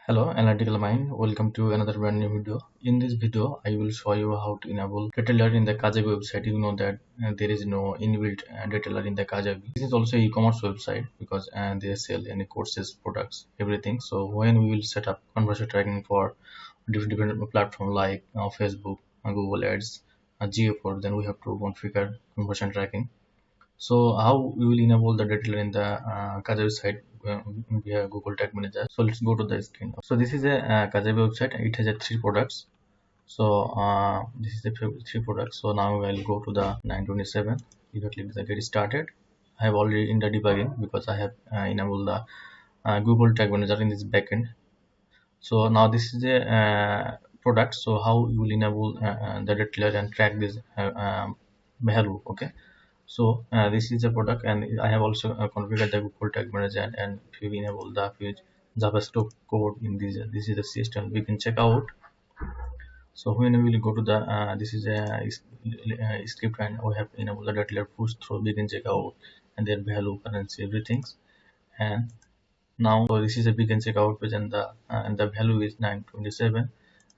Hello, Analytical Mind. Welcome to another brand new video. In this video, I will show you how to enable DataLayer in the Kajabi website. You know that there is no inbuilt DataLayer in the Kajabi. This is also an e-commerce website because they sell any courses, products, everything. So when we will set up conversion tracking for different platforms like Facebook, Google Ads, GA4, then we have to configure conversion tracking. So how we will enable the data in the Kajabi site via Google Tag Manager. So let's go to the screen. So this is a Kajabi website. It has a three products. So this is the three products. So now I'll go to the 927. You can click the get started. I have already in the debugging because I have enabled the Google Tag Manager in this backend. So now this is a product. So how you will enable the data and track this value. Okay. So this is a product, and I have also configured the Google Tag Manager, and if you enable the JavaScript code in this is the system we can check out. So when we will go to the this is a script, and we have enabled the data push through, we can check out and their value, currency, everything. And now so this is a begin checkout page, and the value is 927.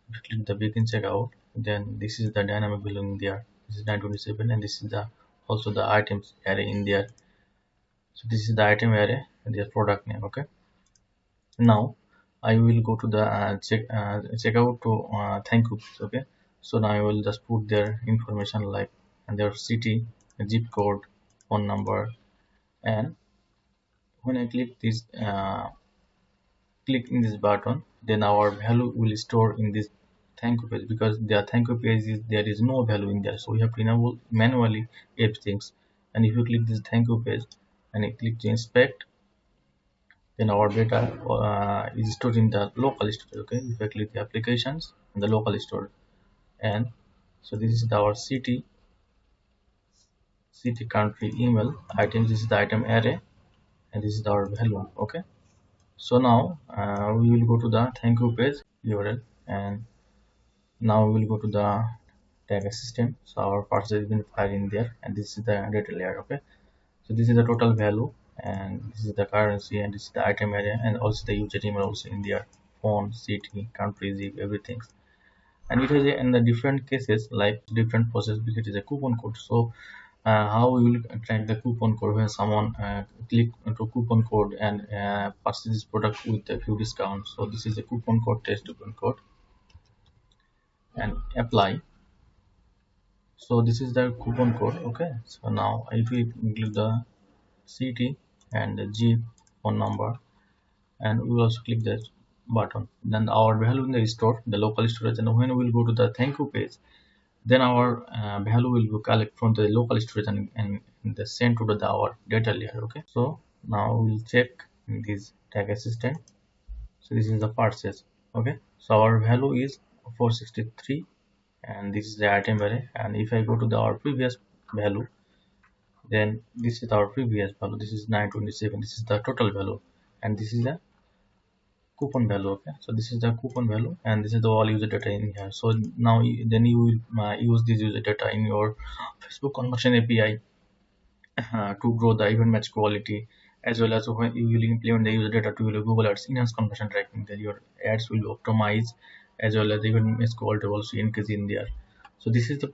If you click the begin checkout, then this is the dynamic value in there. This is 927, and this is the also the items array in there. So this is the item array and their product name. Okay, now I will go to the checkout to thank you. Okay, so now I will just put their information like and their city, zip code, phone number, and when I click this click in this button, then our value will store in this thank you page, because the thank you page is there is no value in there, so we have to enable manually everything. And if you click this thank you page and I click to inspect, then our data is stored in the local storage. Okay, if I click the applications and the local storage, and so this is our city, country, email, items, this is the item array, and this is our value. Okay, so now we will go to the thank you page URL, and now we will go to the tag assistant. So our parcel has been filed in there, and this is the data layer. Okay, so this is the total value, and this is the currency, and this is the item area, and also the user email also in there, phone, city, country, zip, everything. And it is in the different cases like different process, because it is a coupon code. So how we will track the coupon code when someone click into coupon code and purchase this product with a few discounts. So this is a coupon code, test coupon code, and apply. So this is the coupon code. Okay, so now if we click the city and the zip, phone number, and we will also click that button, then our value in the store, the local storage, and when we will go to the thank you page, then our value will be collect from the local storage and the send to the our data layer. Okay, so now we'll check in this tag assistant. So this is the purchase. Okay, so our value is 463, and this is the item array. And if I go to our previous value, then this is our previous value, this is 927, this is the total value, and this is the coupon value. Okay, so this is the coupon value, and this is the all user data in here. So now then you will use this user data in your Facebook conversion API to grow the event match quality, as well as when you will implement the user data to your Google Ads enhanced conversion tracking, that your ads will be optimized, as well as event match quality also increase in there. So this is the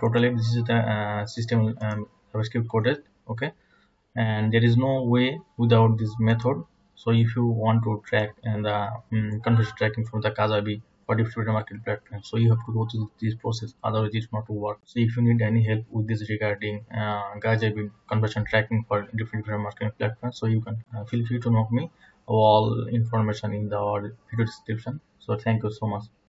totally this is the system JavaScript coded. Okay, and there is no way without this method. So if you want to track and conversion tracking from the Kajabi for different market platforms, so you have to go through this process, otherwise it's not to work. So if you need any help with this regarding Kajabi conversion tracking for different market platforms, so you can feel free to knock me. All information in the video description. So thank you so much.